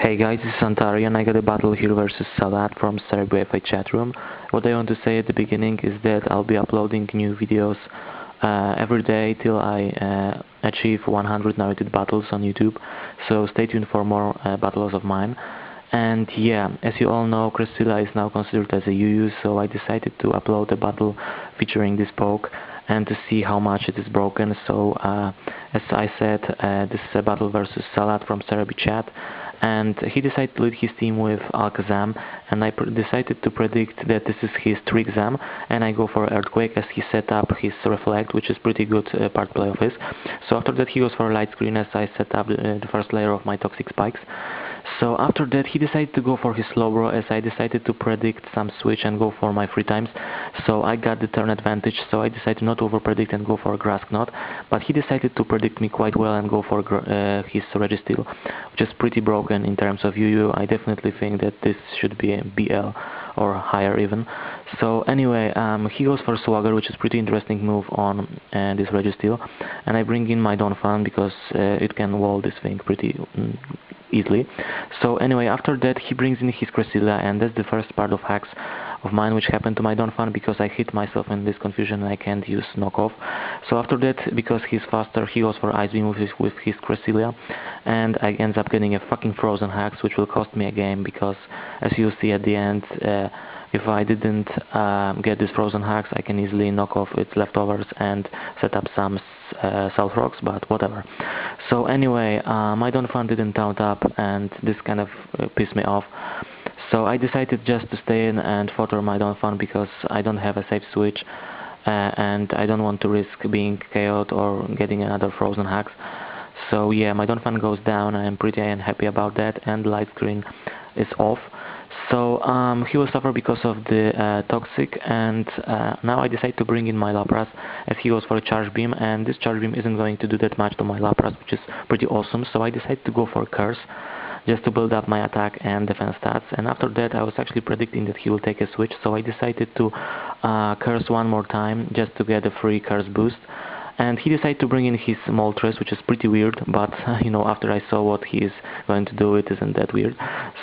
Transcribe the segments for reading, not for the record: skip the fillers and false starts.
Hey guys, this is Antari and I got a battle here versus Salat from Serbia chat room. What I want to say at the beginning is that I'll be uploading new videos every day till I achieve 100 narrated battles on YouTube. So stay tuned for more battles of mine. And yeah, as you all know, Cressilla is now considered as a UU, so I decided to upload a battle featuring this poke and to see how much it is broken. So as I said, this is a battle versus Salat from Serbia chat, and he decided to lead his team with Alakazam, and I decided to predict that this is his trick Zam, and I go for Earthquake as he set up his Reflect, which is pretty good part play of his. So after that he goes for Light Screen as I set up the first layer of my Toxic Spikes. So after that he decided to go for his Slowbro as I decided to predict some switch and go for my 3 times. So I got the turn advantage, so I decided not to over predict and go for Grass Knot. But he decided to predict me quite well and go for his Registeel, which is pretty broken in terms of UU. I definitely think that this should be a BL or higher even. So anyway, he goes for Swagger, which is pretty interesting move on this Registeel, and I bring in my Donphan because it can wall this thing pretty easily. So anyway, after that he brings in his Cressilla, and that's the first part of hacks of mine which happened to my Donphan because I hit myself in this confusion and I can't use knockoff. So after that, because he's faster, he goes for Ice Beam with his Cressilla, and I end up getting a fucking Frozen Hacks, which will cost me a game because, as you'll see at the end, if I didn't get this Frozen Hacks, I can easily knock off its leftovers and set up some South Rocks, but whatever. So anyway, my Donphan didn't taunt up, and this kind of pissed me off. So I decided just to stay in and photo my Donphan because I don't have a safe switch, and I don't want to risk being KO'd or getting another Frozen Hacks. So yeah, my Donphan goes down, I am pretty unhappy about that, and Light Screen is off. So he will suffer because of the Toxic, and now I decide to bring in my Lapras as he goes for a Charge Beam, and this Charge Beam isn't going to do that much to my Lapras, which is pretty awesome. So I decide to go for Curse just to build up my attack and defense stats, and after that I was actually predicting that he will take a switch, so I decided to Curse one more time just to get a free Curse boost. And he decided to bring in his Moltres, which is pretty weird, but you know, after I saw what he is going to do, it isn't that weird.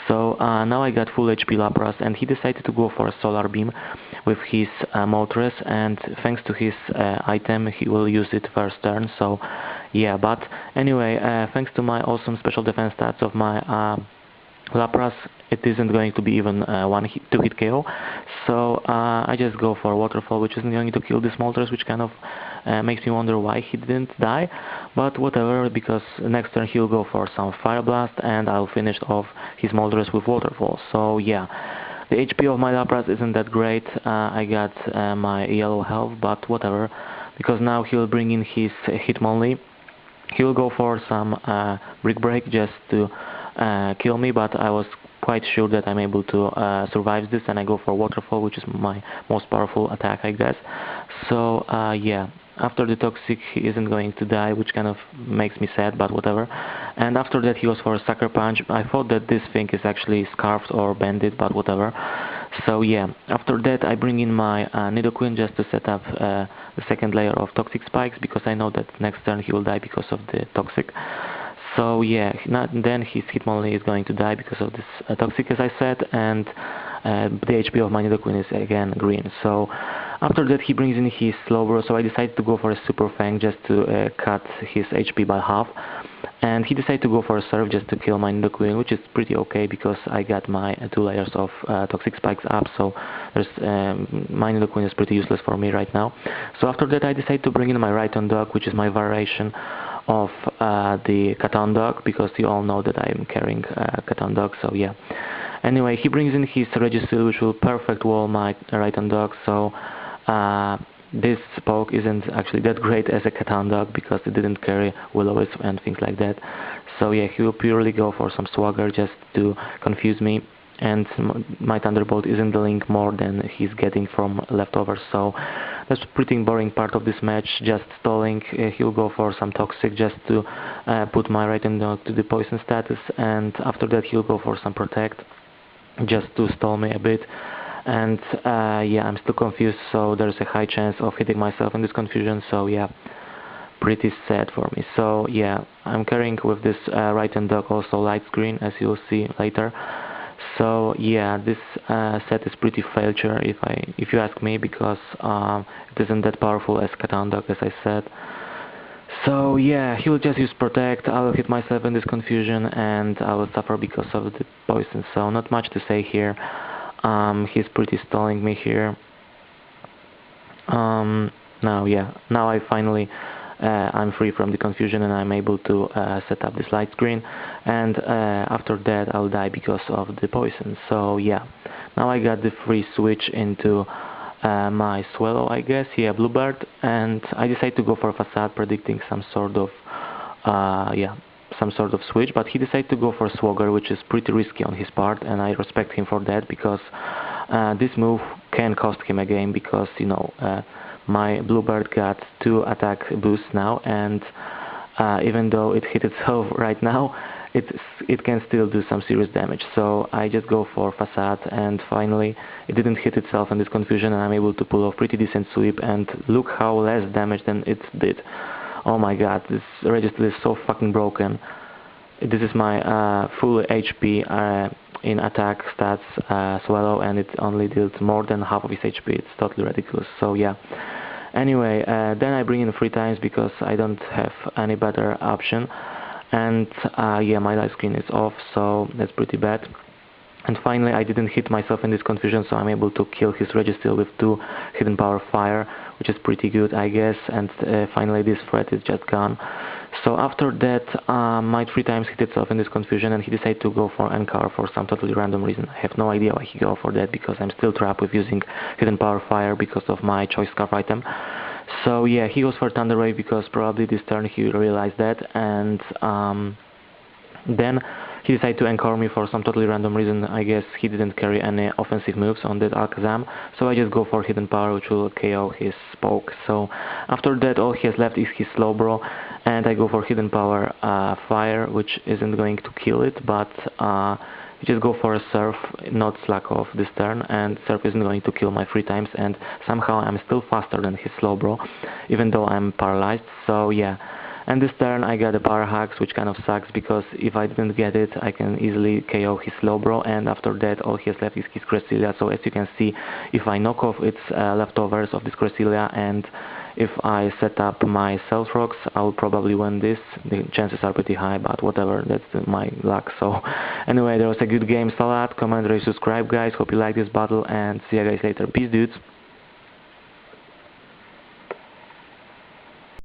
So now I got full HP Lapras, and he decided to go for a Solar Beam with his Moltres, and thanks to his item, he will use it first turn. So yeah, but anyway, thanks to my awesome special defense stats of my Lapras, it isn't going to be even 2-hit KO. So I just go for Waterfall, which isn't going to kill this Moltres, which kind of makes me wonder why he didn't die. But whatever, because next turn he'll go for some Fire Blast, and I'll finish off his Moltres with Waterfall. So yeah, the HP of my Lapras isn't that great. I got my yellow health, but whatever, because now he'll bring in his Hitmonlee. He'll go for some Brick Break just to kill me, but I was quite sure that I'm able to survive this, and I go for Waterfall, which is my most powerful attack, I guess. So yeah, after the Toxic he isn't going to die, which kind of makes me sad, but whatever. And after that he goes for a Sucker Punch. I thought that this thing is actually Scarfed or Banded, but whatever. So yeah, after that I bring in my Nidoqueen just to set up the second layer of Toxic Spikes, because I know that next turn he will die because of the Toxic. So yeah, then his Hitmonlee is going to die because of this Toxic, as I said, and the HP of my Nidoqueen is again green. So after that he brings in his Slowbro, so I decided to go for a Super Fang just to cut his HP by half. And he decided to go for a Surf just to kill my Nidoqueen, which is pretty okay because I got my 2 layers of Toxic Spikes up, so my Nidoqueen is pretty useless for me right now. So after that I decided to bring in my Rhyton Dog, which is my variation of the Catan Dog, because you all know that I am carrying Catan Dog, so yeah. Anyway, he brings in his Registeel, which will perfect wall my Rhyton Dog, so this poke isn't actually that great as a Catan Dog because it didn't carry Will-O-Wisp and things like that. So yeah, he will purely go for some Swagger just to confuse me, and my Thunderbolt isn't dealing more than he's getting from leftovers, so that's a pretty boring part of this match, just stalling. He'll go for some Toxic just to put my Rhyton Dog to the poison status, and after that he'll go for some Protect just to stall me a bit. And yeah, I'm still confused, so there's a high chance of hitting myself in this confusion, so yeah. pretty sad for me. So yeah, I'm carrying with this right hand dog also light screen, as you'll see later. So yeah, this set is pretty failure if you ask me, because it isn't that powerful as Catan dog, as I said. So yeah, he will just use protect, I will hit myself in this confusion, and I will suffer because of the poison. So not much to say here. He's pretty stalling me here. Now I finally I'm free from the confusion, and I'm able to set up this light screen, and after that I'll die because of the poison. So yeah, now I got the free switch into my Swallow, I guess, yeah, Bluebird, and I decided to go for Facade, predicting some sort of switch, but he decided to go for Swagger, which is pretty risky on his part, and I respect him for that, because this move can cost him a game, because, you know, my Bluebird got 2 attack boosts now, and even though it hit itself right now, it can still do some serious damage. So I just go for Facade, and finally it didn't hit itself in this confusion, and I'm able to pull off pretty decent sweep, and look how less damage than it did. Oh my god, this register is so fucking broken. This is my full HP in attack stats Swallow, and it only dealt more than half of his HP. It's totally ridiculous. So yeah. Anyway, then I bring in 3 times because I don't have any better option. And yeah, my light screen is off, so that's pretty bad. And finally, I didn't hit myself in this confusion, so I'm able to kill his Registeel with 2 Hidden Power Fire, which is pretty good, I guess. And finally, this threat is just gone. So after that, my 3 times hit itself in this confusion, and he decided to go for Encore for some totally random reason. I have no idea why he go for that, because I'm still trapped with using Hidden Power Fire because of my Choice Scarf item. So yeah, he goes for Thunder Wave because probably this turn he realized that, and then he decided to encore me for some totally random reason. I guess he didn't carry any offensive moves on that Alakazam, so I just go for Hidden Power, which will KO his Spoke. So after that, all he has left is his Slowbro, and I go for Hidden Power Fire, which isn't going to kill it, but just go for a Surf, not slack off this turn, and Surf isn't going to kill my 3 times, and somehow I'm still faster than his Slowbro, even though I'm paralyzed. So yeah. And this turn I got a Power Hacks, which kind of sucks, because if I didn't get it, I can easily KO his Slowbro, and after that all he has left is his Cresselia. So as you can see, if I knock off its leftovers of this Cresselia, and if I set up my Stealth Rocks, I'll probably win this. The chances are pretty high, but whatever, that's my luck. So anyway, there was a good game. Salad, comment, rate, subscribe, guys. Hope you like this battle, and see you guys later. Peace, dudes.